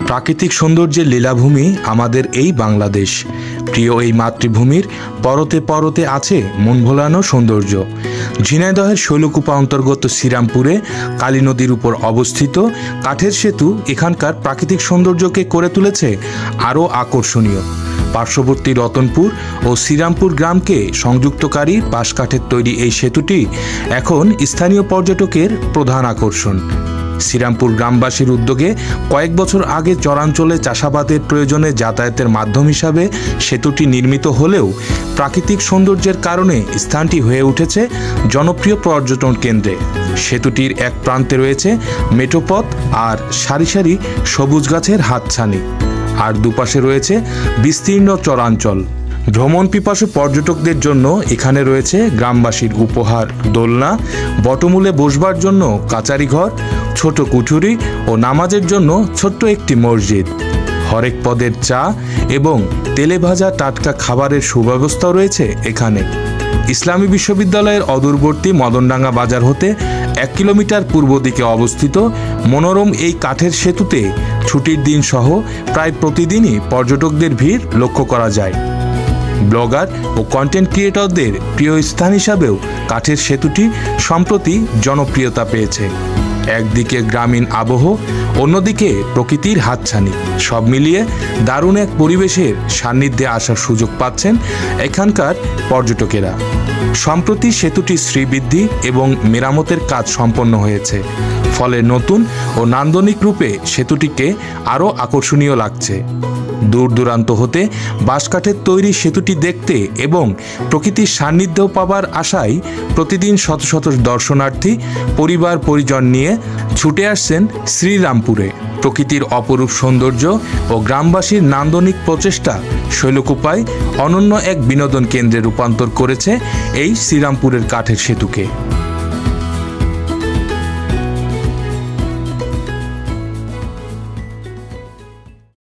প্রাকৃতিক সৌন্দর্যের লীলাভূমি আমাদের এই বাংলাদেশ। প্রিয় এই মাতৃভূমির পরতে পরতে আছে মন ভোলানো সৌন্দর্য। ঝিনাইদহের শৈলকুপা অন্তর্গত শ্রীরামপুরে কালী নদীর উপর অবস্থিত কাঠের সেতু এখানকার প্রাকৃতিক সৌন্দর্যকে করে তুলেছে আরও আকর্ষণীয়। পার্শ্ববর্তী রতনপুর ও শ্রীরামপুর গ্রামকে সংযুক্তকারী বাঁশকাঠের তৈরি এই সেতুটি এখন স্থানীয় পর্যটকের প্রধান আকর্ষণ। শ্রীরামপুর গ্রামবাসীর উদ্যোগে কয়েক বছর আগে চরাঞ্চলে চাষাবাদের প্রয়োজনে যাতায়াতের মাধ্যম হিসাবে সেতুটি নির্মিত হলেও প্রাকৃতিক সৌন্দর্যের কারণে স্থানটি হয়ে উঠেছে জনপ্রিয় পর্যটন কেন্দ্রে। সেতুটির এক প্রান্তে রয়েছে মেঠোপথ আর সারি সারি সবুজ গাছের হাতছানি, আর দুপাশে রয়েছে বিস্তীর্ণ চরাঞ্চল। ভ্রমণ পিপাসু পর্যটকদের জন্য এখানে রয়েছে গ্রামবাসীর উপহার দোলনা, বটমূলে বসবার জন্য কাচারি ঘর, ছোট কুঠুরি ও নামাজের জন্য ছোট্ট একটি মসজিদ। হরেক পদের চা এবং তেলে ভাজা টাটকা খাবারের সুব্যবস্থা রয়েছে এখানে। ইসলামী বিশ্ববিদ্যালয়ের অদূরবর্তী মদনডাঙ্গা বাজার হতে 1 কিলোমিটার পূর্ব দিকে অবস্থিত মনোরম এই কাঠের সেতুতে ছুটির দিন সহ প্রায় প্রতিদিনই পর্যটকদের ভিড় লক্ষ্য করা যায়। ব্লগার ও কন্টেন্ট ক্রিয়েটরদের প্রিয় স্থান হিসাবেও কাঠের সেতুটি সম্প্রতি জনপ্রিয়তা পেয়েছে। একদিকে গ্রামীণ আবহ, অন্যদিকে প্রকৃতির হাতছানি, সব মিলিয়ে দারুণ এক পরিবেশের সান্নিধ্যে আসার সুযোগ পাচ্ছেন এখানকার পর্যটকেরা। সম্প্রতি সেতুটি শ্রীবৃদ্ধি এবং মেরামতের কাজ সম্পন্ন হয়েছে, ফলে নতুন ও নান্দনিক রূপে সেতুটিকে আরও আকর্ষণীয় লাগছে। দূর দূরান্ত হতে বাঁশকাঠের তৈরি সেতুটি দেখতে এবং প্রকৃতির সান্নিধ্য পাবার আশায় প্রতিদিন শত শত দর্শনার্থী পরিবার পরিজন নিয়ে ছুটে আসছেন শ্রীরামপুরে। প্রকৃতির অপরূপ সৌন্দর্য ও গ্রামবাসীর নান্দনিক প্রচেষ্টা শৈলকুপায় অনন্য এক বিনোদন কেন্দ্রে রূপান্তর করেছে এই শ্রীরামপুরের কাঠের সেতুকে।